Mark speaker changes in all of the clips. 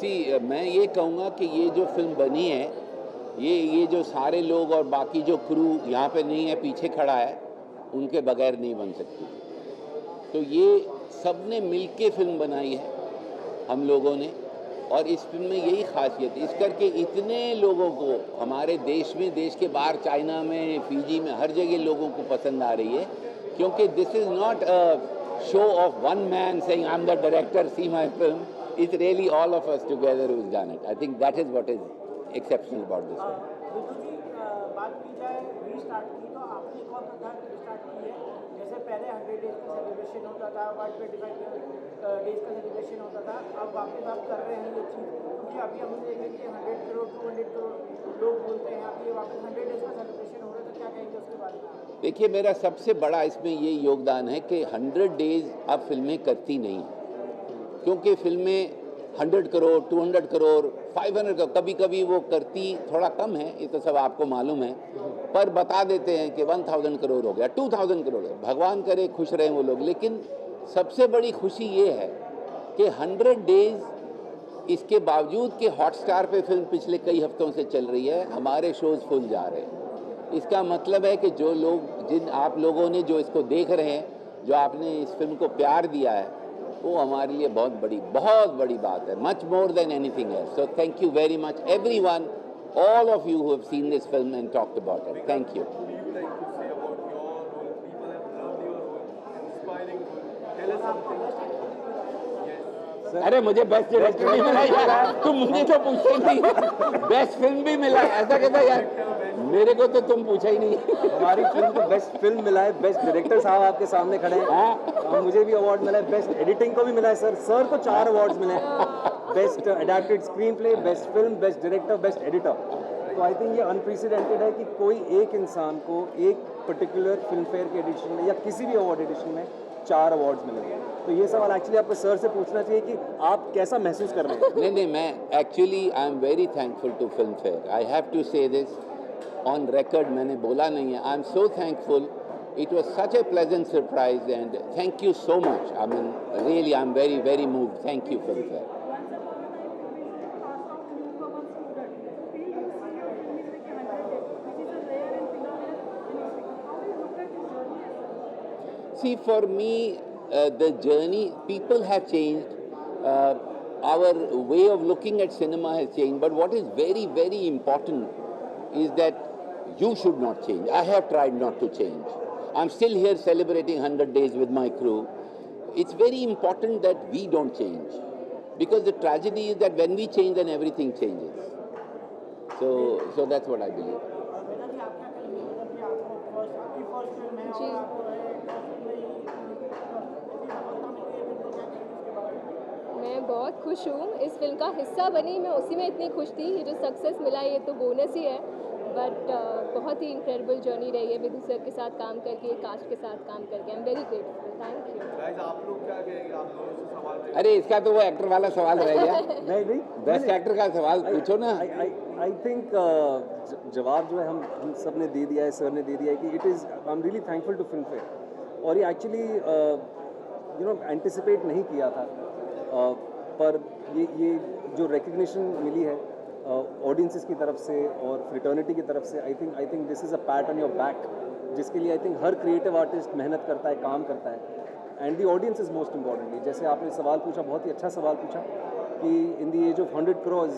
Speaker 1: मैं ये कहूँगा कि ये जो फिल्म बनी है, ये जो सारे लोग और बाकी जो क्रू यहाँ पे नहीं है, पीछे खड़ा है, उनके बगैर नहीं बन सकती। तो ये सब ने मिल के फिल्म बनाई है, हम लोगों ने। और इस फिल्म में यही खासियत है, इस करके इतने लोगों को हमारे देश में, देश के बाहर, चाइना में, फिजी में, हर जगह लोगों को पसंद आ रही है, क्योंकि this is not a show of one man saying I am the director, see my film. It's really all of us together who's done it. I think that is what is exceptional about this film.
Speaker 2: Bittu ji, बात की जाए restart की, तो आपने एक और प्रथा start की है। जैसे पहले 100 डेज का सेलिब्रेशन होता था, 125 डेज का सेलिब्रेशन होता था, अब वापस आप कर रहे हैं ये चीज़, क्योंकि अभी हम देखेंगे कि 100 करोड़ 200 करोड़ लोग बोलते हैं, अभी वापस 100 डेज का सेलिब्रेशन हो रहा है, तो क्या कहेंगे उसके बारे में?
Speaker 1: देखिए, मेरा सबसे बड़ा इसमें ये योगदान है कि 100 डेज अब फिल्में करती नहीं हैं, क्योंकि फिल्में 100 करोड़, 200 करोड़, 500 करोड़, कभी कभी वो करती थोड़ा कम है, ये तो सब आपको मालूम है, पर बता देते हैं कि 1000 करोड़ हो गया, 2000 करोड़ है। भगवान करे खुश रहें वो लोग। लेकिन सबसे बड़ी खुशी ये है कि 100 डेज इसके बावजूद कि हॉटस्टार पे फिल्म पिछले कई हफ्तों से चल रही है, हमारे शोज़ फुल जा रहे हैं। इसका मतलब है कि जो लोग, जिन आप लोगों ने जो इसको देख रहे हैं, जो आपने इस फिल्म को प्यार दिया है, वो हमारे लिए बहुत बड़ी बात है, much more than anything else. So thank you very much everyone, all of you who have seen this film and talked about it. Thank you.
Speaker 3: What would you like to say about your role? People have loved your role, inspiring role. Tell us something. Yes.
Speaker 1: अरे मुझे best director भी मिला यार, तुम मुझे तो पूछते ही नहीं। बेस्ट फिल्म भी मिला, ऐसा कहता यार, मेरे को तो तुम पूछा ही नहीं।
Speaker 4: हमारी फिल्म को बेस्ट फिल्म मिला है, बेस्ट डायरेक्टर साहब आपके सामने खड़े हैं, और मुझे भी अवार्ड मिला है, बेस्ट एडिटिंग को भी मिला है सर को 4 अवार्ड्स मिले हैं, best adapted screen play, best film, best director, best editor. तो आई थिंक ये अनप्रेसिडेंटेड है कि कोई एक इंसान को एक पर्टिकुलर फिल्म फेयर के एडिशन में या किसी भी अवार्ड एडिशन में 4 अवार्ड्स मिले हैं। तो ये सवाल एक्चुअली आपको सर से पूछना चाहिए कि आप कैसा महसूस कर रहे हैं।
Speaker 1: नहीं, मैं actually I am very thankful to Filmfare. I have to say this on record, मैंने बोला नहीं है। I am so thankful, it was such a pleasant surprise and thank you so much. I mean, really I'm very moved. Thank you, Film Fair. See, for me, the journey, people have changed, our way of looking at cinema has changed, but what is very important is that you should not change. I have tried not to change. I'm still here celebrating 100 days with my crew. It's very important that we don't change, because the tragedy is that when we change, then everything changes. So that's what I believe.
Speaker 5: मैं बहुत खुश हूँ, इस film का हिस्सा बनी, मैं उसी में इतनी खुश थी। ये जो सक्सेस मिला ये तो बोनस ही है, बट बहुत ही इनक्रेडिबल जर्नी रही है विधु सर के साथ काम करके, कास्ट के साथ काम करके। आई am very grateful, thank you.
Speaker 3: Guys, आप लोग क्या कहेंगे? आप दोनों से सवाल रहेगा।
Speaker 1: अरे इसका तो वो एक्टर वाला सवाल रह गया।
Speaker 4: नहीं
Speaker 1: बेस्ट एक्टर का सवाल पूछो ना।
Speaker 4: आई थिंक जवाब जो है हम सब ने दे दिया है, सर ने दे दिया है कि it is, I am really thankful to Filmfare. और ये एक्चुअली एंटिसिपेट नहीं किया था, पर ये जो रिकग्निशन मिली है ऑडियंसेस की तरफ से और फ्रेटर्निटी की तरफ से, I think this is a PAT on your back, जिसके लिए I think her creative artist मेहनत करता है, काम करता है, and the audience is most importantly. जैसे आपने सवाल पूछा, बहुत ही अच्छा सवाल पूछा कि in the age of 100 crore,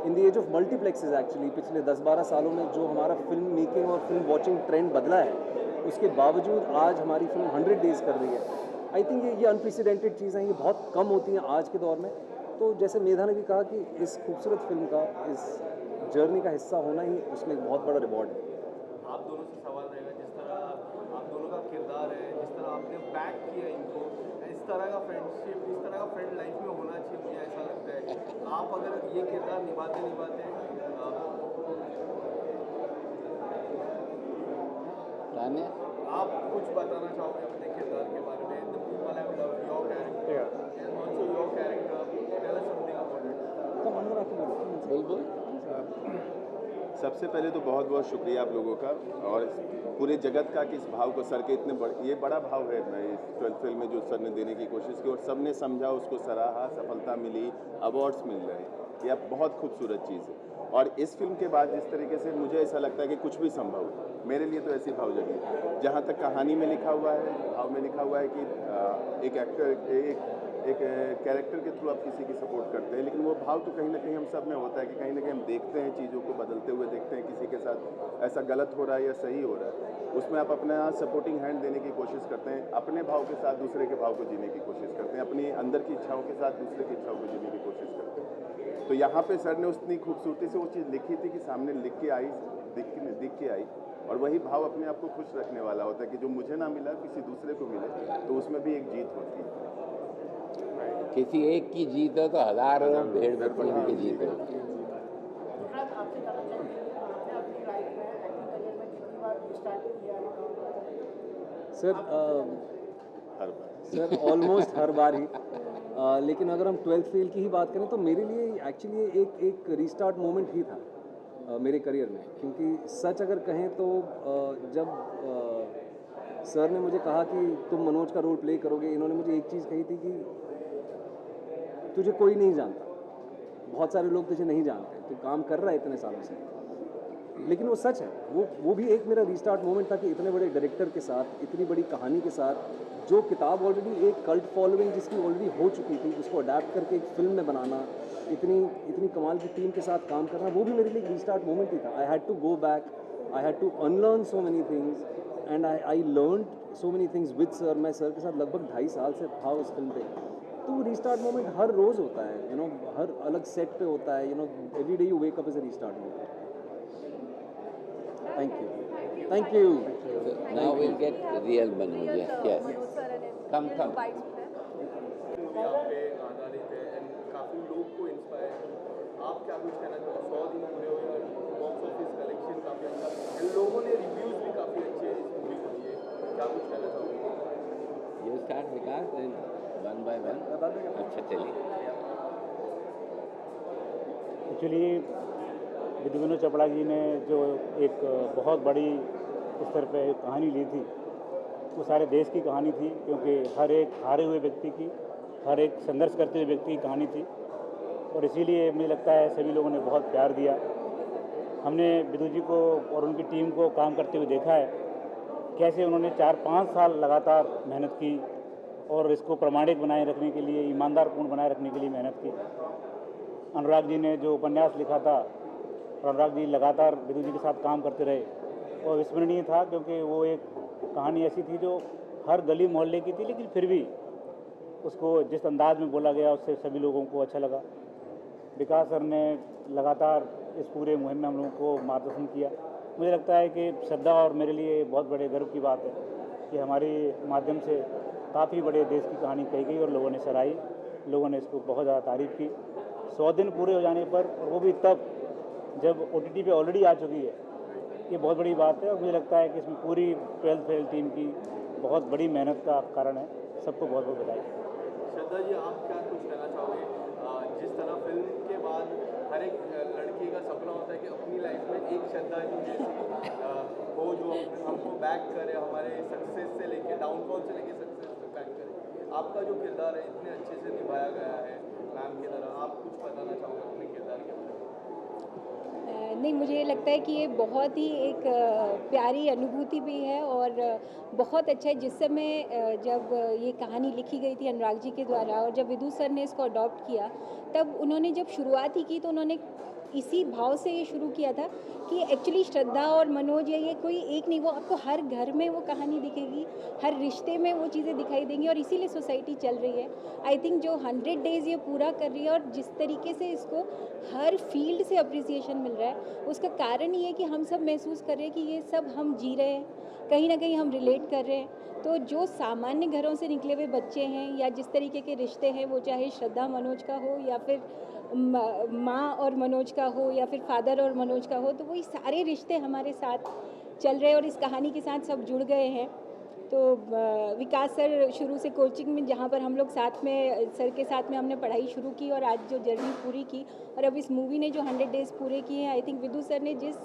Speaker 4: in the age of multiplexes, actually पिछले 10-12 सालों में जो हमारा फिल्म मेकिंग और फिल्म वॉचिंग ट्रेंड बदला है, उसके बावजूद आज हमारी फिल्म 100 डेज़ कर रही है। आई थिंक ये अनप्रेसिडेंटेड चीज़ें, ये बहुत कम होती हैं आज के दौर में। तो जैसे मेधा ने भी कहा कि इस खूबसूरत फिल्म का, इस जर्नी का हिस्सा होना ही उसमें एक बहुत बड़ा रिवॉर्ड है।
Speaker 3: आप दोनों से सवाल रहेगा, जिस तरह आप दोनों का किरदार है, जिस तरह आपने बैक किया इनको, इस तरह का फ्रेंडशिप, इस तरह का फ्रेंड लाइफ में होना चाहिए, मुझे ऐसा लगता है। आप अगर ये किरदार निभाते आप कुछ बताना चाहोगे अपने किरदार के बारे में? The people have loved your character, and also your character. Tell us something about it.
Speaker 1: बोल।
Speaker 6: सबसे पहले तो बहुत बहुत शुक्रिया आप लोगों का और पूरे जगत का कि इस भाव को सर के ये बड़ा भाव है मैं इस 12th फिल्म में जो सर ने देने की कोशिश की और सब ने समझा, उसको सराहा, सफलता मिली, अवार्ड्स मिल रहे हैं। ये अब बहुत खूबसूरत चीज़ है। और इस फिल्म के बाद जिस तरीके से मुझे ऐसा लगता है कि कुछ भी संभव है, मेरे लिए तो ऐसी भाव जगी। जहाँ तक कहानी में लिखा हुआ है, भाव में लिखा हुआ है कि एक एक्टर एक कैरेक्टर के थ्रू आप किसी की सपोर्ट करते हैं, लेकिन वो भाव तो कहीं ना कहीं हम सब में होता है कि कहीं ना कहीं हम देखते हैं चीज़ों को बदलते हुए, देखते हैं किसी के साथ ऐसा गलत हो रहा है या सही हो रहा है, उसमें आप अपना सपोर्टिंग हैंड देने की कोशिश करते हैं, अपने भाव के साथ दूसरे के भाव को जीने की कोशिश करते हैं, अपनी अंदर की इच्छाओं के साथ दूसरे की इच्छाओं को जीने की कोशिश करते हैं। तो यहाँ पे सर ने उतनी खूबसूरती से वो चीज़ लिखी थी कि सामने लिख के आई, दिख के आई, और वही भाव अपने आप को खुश रखने वाला होता है कि जो मुझे ना मिला किसी दूसरे को मिले, तो उसमें भी एक जीत होती है।
Speaker 1: किसी एक की जीत हो तो हजारों भेड़ बकरियों की जीत हो।
Speaker 2: विक्रांत, आपसे जानना चाहेंगे आपने अपनी लाइफ में एक्टिंग करियर में कितनी बार स्टार्ट किया है?
Speaker 4: सर ऑलमोस्ट हर बार ही। लेकिन अगर हम 12th फेल की ही बात करें तो मेरे लिए एक्चुअली एक रीस्टार्ट मोमेंट ही था मेरे करियर में, क्योंकि सच अगर कहें तो जब सर ने मुझे कहा कि तुम मनोज का रोल प्ले करोगे, इन्होंने मुझे एक चीज़ कही थी कि तुझे कोई नहीं जानता, बहुत सारे लोग तुझे नहीं जानते, तू काम कर रहा है इतने सालों से। लेकिन वो सच है, वो भी एक मेरा रीस्टार्ट मोमेंट था कि इतने बड़े डायरेक्टर के साथ, इतनी बड़ी कहानी के साथ, जो किताब ऑलरेडी एक कल्ट फॉलोइंग जिसकी ऑलरेडी हो चुकी थी, उसको अडेप्ट करके एक फिल्म में बनाना, इतनी कमाल की टीम के साथ काम करना, वो भी मेरे लिए एक रीस्टार्ट मोमेंट ही था। I had to go back, I had to unlearn so many things and I learn so many things with sir. मैं सर के साथ लगभग 2.5 साल से था उस फिल्म पे। तो रीस्टार्ट मोमेंट हर रोज़ होता है, हर अलग सेट पे होता है, every day you wake up as a restart moment. Thank you.
Speaker 1: Now we'll get real Manoj. Yes. Come.
Speaker 3: Movie आप पे आधारित है एंड काफ़ी लोग को इंस्पायर, आप क्या कुछ कहना चाहोगे? 100 दिन पूरे हुए और बॉक्स ऑफिस कलेक्शन काफ़ी अच्छा एंड लोगों ने रिव्यूज़ भी काफ़ी अच्छे इस मूवी को दिए, क्या कुछ कहना चाहोगे?
Speaker 1: You start Vikas, then one by one. अच्छा चलिए।
Speaker 7: एक्चुअली विद्युत चपड़ा जी ने जो एक बहुत बड़ी स्तर पे कहानी ली थी, वो सारे देश की कहानी थी, क्योंकि हर एक हारे हुए व्यक्ति की, हर एक संघर्ष करते हुए व्यक्ति की कहानी थी, और इसीलिए मुझे लगता है सभी लोगों ने बहुत प्यार दिया। हमने विद्युत जी को और उनकी टीम को काम करते हुए देखा है, कैसे उन्होंने 4-5 साल लगातार मेहनत की और इसको प्रमाणिक बनाए रखने के लिए, ईमानदारपूर्ण बनाए रखने के लिए मेहनत की। अनुराग जी ने जो उपन्यास लिखा था, अनुराग जी लगातार विद्युत जी के साथ काम करते रहे, और विस्मरणीय था, क्योंकि वो एक कहानी ऐसी थी जो हर गली मोहल्ले की थी, लेकिन फिर भी उसको जिस अंदाज में बोला गया उससे सभी लोगों को अच्छा लगा। विकास सर ने लगातार इस पूरे मुहिम में हम लोगों को मार्गदर्शन किया। मुझे लगता है कि श्रद्धा और मेरे लिए बहुत बड़े गर्व की बात है कि हमारे माध्यम से काफ़ी बड़े देश की कहानी कही गई और लोगों ने सराही, लोगों ने इसको बहुत ज़्यादा तारीफ़ की। 100 दिन पूरे हो जाने पर, और वो भी तब जब OTT पे ऑलरेडी आ चुकी है, ये बहुत बड़ी बात है, और मुझे लगता है कि इसमें पूरी 12th फेल टीम की बहुत बड़ी मेहनत का कारण है। सबको बहुत बहुत बधाई।
Speaker 3: श्रद्धा जी, आप क्या कुछ कहना चाहोगे? जिस तरह फिल्म के बाद हर एक लड़की का सपना होता है कि अपनी लाइफ में एक श्रद्धा जी जैसी हो जो हमको बैक करे, हमारे सक्सेस से लेके डाउनफॉल से लेके सक्सेस तक बैक करे। आपका जो किरदार है इतने अच्छे से निभाया गया है मैम की तरह, आप कुछ बताना चाहोगे अपने किरदार के बारे में?
Speaker 5: नहीं, मुझे ये लगता है कि ये बहुत ही एक प्यारी अनुभूति भी है और बहुत अच्छा है। जिस समय जब ये कहानी लिखी गई थी अनुराग जी के द्वारा, और जब विदु सर ने इसको अडॉप्ट किया, तब उन्होंने जब शुरुआत ही की तो उन्होंने इसी भाव से ये शुरू किया था कि एक्चुअली श्रद्धा और मनोज ये कोई एक नहीं, वो आपको हर घर में वो कहानी दिखेगी, हर रिश्ते में वो चीज़ें दिखाई देंगी, और इसीलिए सोसाइटी चल रही है। आई थिंक जो 100 डेज़ ये पूरा कर रही है और जिस तरीके से इसको हर फील्ड से अप्रिसिएशन मिल रहा है, उसका कारण ये है कि हम सब महसूस कर रहे हैं कि ये सब हम जी रहे हैं, कहीं ना कहीं हम रिलेट कर रहे हैं। तो जो सामान्य घरों से निकले हुए बच्चे हैं या जिस तरीके के रिश्ते हैं, वो चाहे श्रद्धा मनोज का हो या फिर माँ और मनोज का हो या फिर फादर और मनोज का हो, तो वही सारे रिश्ते हमारे साथ चल रहे हैं और इस कहानी के साथ सब जुड़ गए हैं।
Speaker 8: तो विकास सर शुरू से कोचिंग में, जहाँ पर हम लोग साथ में सर के साथ में हमने पढ़ाई शुरू की और आज जो जर्नी पूरी की, और अब इस मूवी ने जो 100 डेज़ पूरे किए हैं, आई थिंक विदु सर ने जिस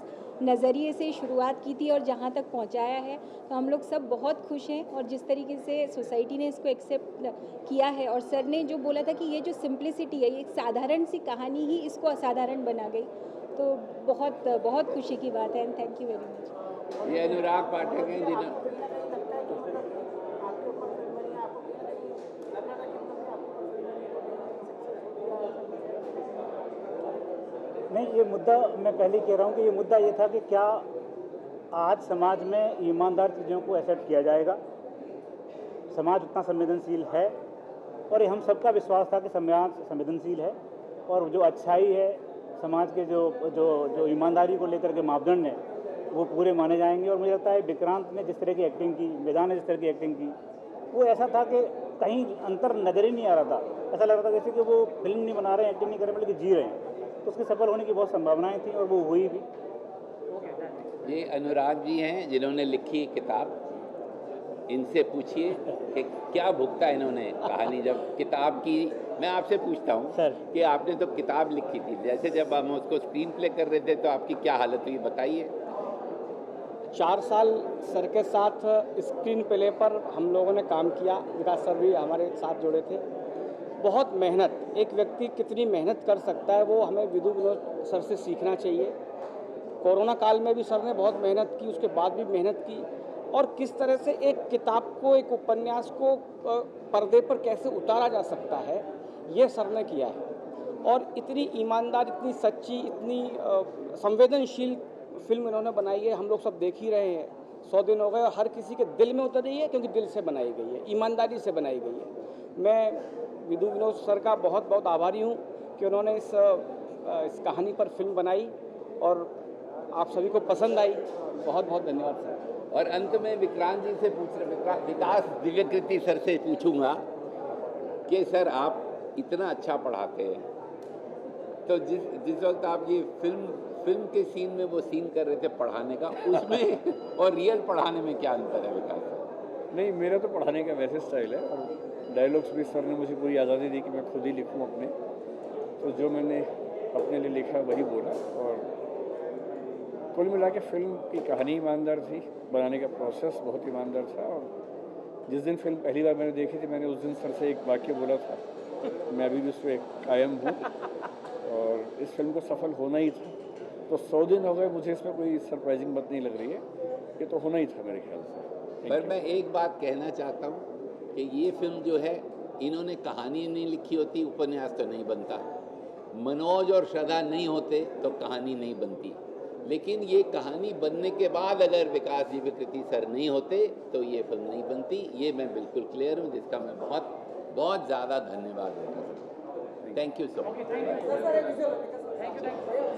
Speaker 8: नज़रिए से शुरुआत की थी और जहाँ तक पहुँचाया है, तो हम लोग सब बहुत खुश हैं। और जिस तरीके से सोसाइटी ने इसको एक्सेप्ट किया है, और सर ने जो बोला था कि ये जो सिंप्लिसिटी है, ये एक साधारण सी कहानी ही इसको असाधारण बना गई, तो बहुत बहुत खुशी की बात है। And thank you very much.
Speaker 1: ये अनुराग पाठक हैं जिन्होंने
Speaker 2: आपके ऊपर फिल्म बनी, आपको लग रहा था कि आपके ऊपर फिल्म
Speaker 7: नहीं, ये मुद्दा मैं पहले कह रहा हूँ कि ये मुद्दा ये था कि क्या आज समाज में ईमानदार चीज़ों को एक्सेप्ट किया जाएगा। समाज उतना संवेदनशील है, और ये हम सबका विश्वास था कि समाज संवेदनशील है, और जो अच्छाई है समाज के जो जो जो ईमानदारी को लेकर के मापदंड हैं वो पूरे माने जाएंगे। और मुझे लगता है विक्रांत ने जिस तरह की एक्टिंग की, मैदान ने जिस तरह की एक्टिंग की, वो ऐसा था कि कहीं अंतर नज़र ही नहीं आ रहा था। ऐसा लग रहा था जैसे कि वो फिल्म नहीं बना रहे हैं, एक्टिंग नहीं कर रहे हैं, बल्कि जी रहे हैं। तो उसके सफल होने की बहुत संभावनाएं थी, और वो हुई भी।
Speaker 1: ये अनुराग जी हैं जिन्होंने लिखी किताब। इनसे पूछिए कि क्या भुगता इन्होंने कहानी जब किताब की। मैं आपसे पूछता हूँ
Speaker 7: सर।
Speaker 1: कि आपने तो किताब लिखी थी, जैसे जब हम उसको स्क्रीन प्ले कर रहे थे तो आपकी क्या हालत हुई, बताइए।
Speaker 9: 4 साल सर के साथ स्क्रीन प्ले पर हम लोगों ने काम किया। विकास सर भी हमारे साथ जुड़े थे। बहुत मेहनत, एक व्यक्ति कितनी मेहनत कर सकता है वो हमें विदु विनोद सर से सीखना चाहिए। कोरोना काल में भी सर ने बहुत मेहनत की, उसके बाद भी मेहनत की, और किस तरह से एक किताब को, एक उपन्यास को पर्दे पर कैसे उतारा जा सकता है, ये सर ने किया है। और इतनी ईमानदार, इतनी सच्ची, इतनी संवेदनशील फिल्म इन्होंने बनाई है। हम लोग सब देख ही रहे हैं, 100 दिन हो गए, और हर किसी के दिल में उतर रही है, क्योंकि दिल से बनाई गई है, ईमानदारी से बनाई गई है। मैं विदु विनोद सर का बहुत बहुत आभारी हूँ कि उन्होंने इस कहानी पर फिल्म बनाई और आप सभी को पसंद आई। बहुत बहुत धन्यवाद सर।
Speaker 1: और अंत में विक्रांत जी से विकास दिव्यकृति सर से पूछूंगा कि सर आप इतना अच्छा पढ़ाते हैं, तो जिस वक्त आप ये फिल्म के सीन में वो सीन कर रहे थे पढ़ाने का, उसमें और रियल पढ़ाने में क्या अंतर है विकास?
Speaker 10: नहीं, मेरा तो पढ़ाने का वैसे स्टाइल है, और डायलॉग्स भी सर ने मुझे पूरी आज़ादी दी कि मैं खुद ही लिखूं अपने। तो जो मैंने अपने लिए लिखा वही बोला, और कुल मिला के फिल्म की कहानी ईमानदार थी, बनाने का प्रोसेस बहुत ईमानदार था। और जिस दिन फिल्म पहली बार मैंने देखी थी, मैंने उस दिन सर से एक वाक्य बोला था, मैं अभी भी उस पर एक कायम हूँ, और इस फिल्म को सफल होना ही था। तो 100 दिन हो गए, मुझे इसमें कोई सरप्राइजिंग बात नहीं लग रही है, ये तो होना ही था मेरे ख्याल से।
Speaker 1: पर मैं एक बात कहना चाहता हूँ कि ये फिल्म जो है, इन्होंने कहानी नहीं लिखी होती, उपन्यास तो नहीं बनता। मनोज और श्रद्धा नहीं होते तो कहानी नहीं बनती। लेकिन ये कहानी बनने के बाद अगर विकास जी विकृति सर नहीं होते तो ये फिल्म नहीं बनती। ये मैं बिल्कुल क्लियर हूँ, जिसका मैं बहुत बहुत ज़्यादा धन्यवाद देता हूँ। Thank you so much.